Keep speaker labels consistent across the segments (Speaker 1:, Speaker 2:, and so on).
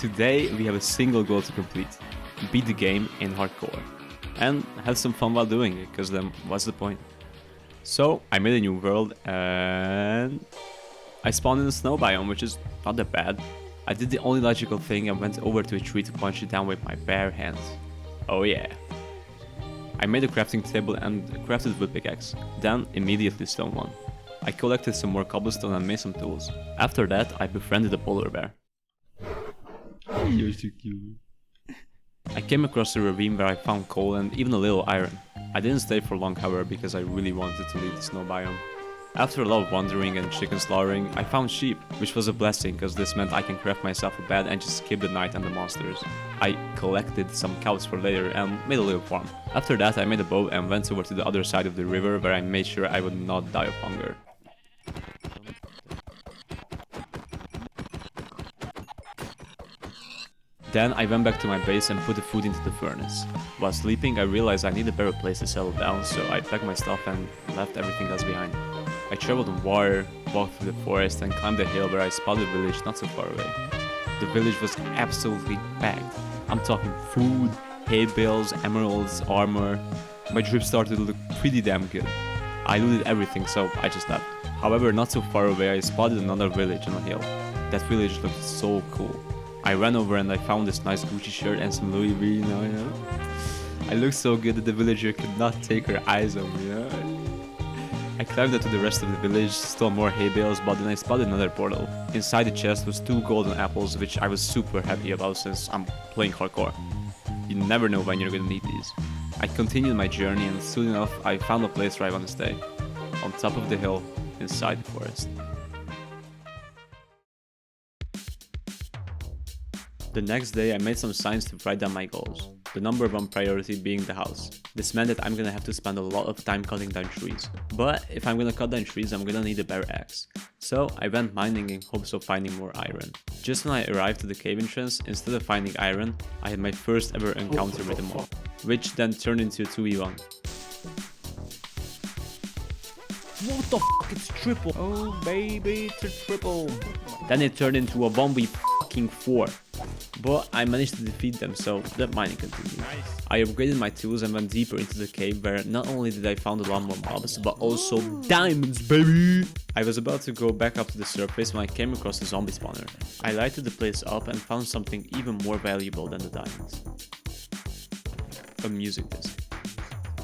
Speaker 1: Today we have a single goal to complete. Beat the game in hardcore. And have some fun while doing it, because then what's the point? So I made a new world and I spawned in a snow biome, which is not that bad. I did the only logical thing and went over to a tree to punch it down with my bare hands. Oh yeah. I made a crafting table and crafted wood pickaxe, then immediately stone one. I collected some more cobblestone and made some tools. After that, I befriended a polar bear. You're so cute. I came across a ravine where I found coal and even a little iron. I didn't stay for long, however, because I really wanted to leave the snow biome. After a lot of wandering and chicken slaughtering, I found sheep, which was a blessing because this meant I can craft myself a bed and just skip the night and the monsters. I collected some cows for later and made a little farm. After that, I made a boat and went over to the other side of the river where I made sure I would not die of hunger. Then I went back to my base and put the food into the furnace. While sleeping, I realized I need a better place to settle down, so I packed my stuff and left everything else behind. I traveled on water, walked through the forest and climbed a hill where I spotted a village not so far away. The village was absolutely packed. I'm talking food, hay bales, emeralds, armor. My drip started to look pretty damn good. I looted everything, so I just left. However, not so far away I spotted another village on a hill. That village looked so cool. I ran over and I found this nice Gucci shirt and some Louis V, you know. I looked so good that the villager could not take her eyes on me, you know. I climbed up to the rest of the village, stole more hay bales, but then I spotted another portal. Inside the chest was 2 golden apples, which I was super happy about since I'm playing hardcore. You never know when you're gonna need these. I continued my journey and soon enough I found a place where I want to stay. On top of the hill, inside the forest. The next day I made some signs to write down my goals, the number 1 priority being the house. This meant that I'm gonna have to spend a lot of time cutting down trees. But if I'm gonna cut down trees, I'm gonna need a better axe. So I went mining in hopes of finding more iron. Just when I arrived to the cave entrance, instead of finding iron, I had my first ever encounter with a mob, which then turned into a 2v1. What the f***, it's triple! Oh baby, it's a triple! Then it turned into a 1v4. But I managed to defeat them, so the mining continued. Nice. I upgraded my tools and went deeper into the cave where not only did I find a lot more mobs, but also diamonds, baby! I was about to go back up to the surface when I came across a zombie spawner. I lighted the place up and found something even more valuable than the diamonds. A music disc.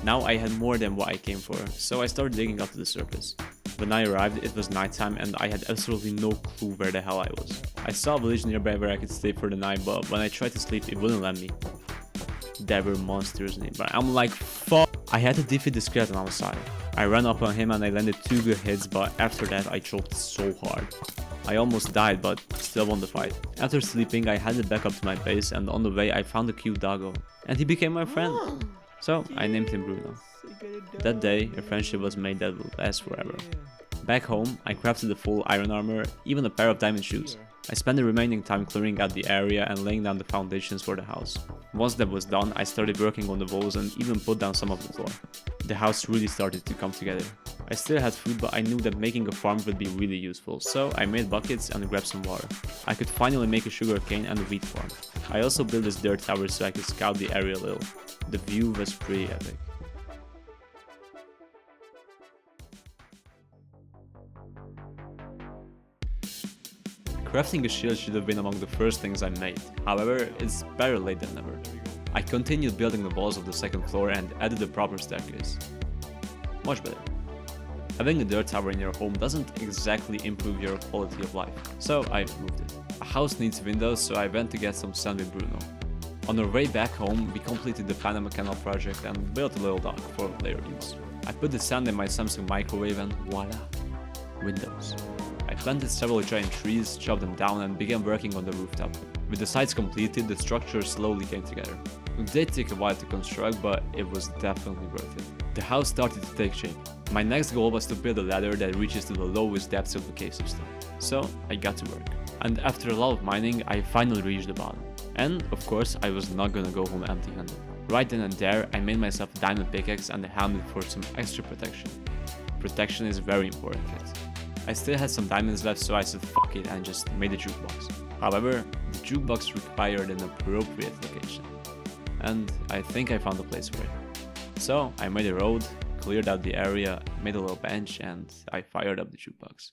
Speaker 1: Now I had more than what I came for, so I started digging up to the surface. When I arrived, it was nighttime and I had absolutely no clue where the hell I was. I saw a village nearby where I could stay for the night, but when I tried to sleep, it wouldn't let me. There were monsters nearby. I'm like, fuck! I had to defeat the skeleton outside. I ran up on him and I landed 2 good hits, but after that I choked so hard. I almost died, but still won the fight. After sleeping, I headed back up to my base and on the way I found a cute doggo. And he became my friend. So I named him Bruno. That day, a friendship was made that will last forever. Back home, I crafted a full iron armor, even a pair of diamond shoes. I spent the remaining time clearing out the area and laying down the foundations for the house. Once that was done, I started working on the walls and even put down some of the floor. The house really started to come together. I still had food, but I knew that making a farm would be really useful, so I made buckets and grabbed some water. I could finally make a sugar cane and a wheat farm. I also built this dirt tower so I could scout the area a little. The view was pretty epic. Crafting a shield should have been among the first things I made, however, it's better late than never. I continued building the walls of the second floor and added a proper staircase. Much better. Having a dirt tower in your home doesn't exactly improve your quality of life, so I moved it. A house needs windows, so I went to get some sand with Bruno. On our way back home, we completed the Panama Canal project and built a little dock for later use. I put the sand in my Samsung microwave and voila, windows. I planted several giant trees, chopped them down and began working on the rooftop. With the sides completed, the structure slowly came together. It did take a while to construct, but it was definitely worth it. The house started to take shape. My next goal was to build a ladder that reaches to the lowest depths of the cave system. So I got to work. And after a lot of mining, I finally reached the bottom. And of course, I was not gonna go home empty-handed. Right then and there, I made myself a diamond pickaxe and a helmet for some extra protection. Protection is very important, kids. I still had some diamonds left, so I said fuck it and just made a jukebox. However, the jukebox required an appropriate location, and I think I found a place for it. So I made a road, cleared out the area, made a little bench, and I fired up the jukebox.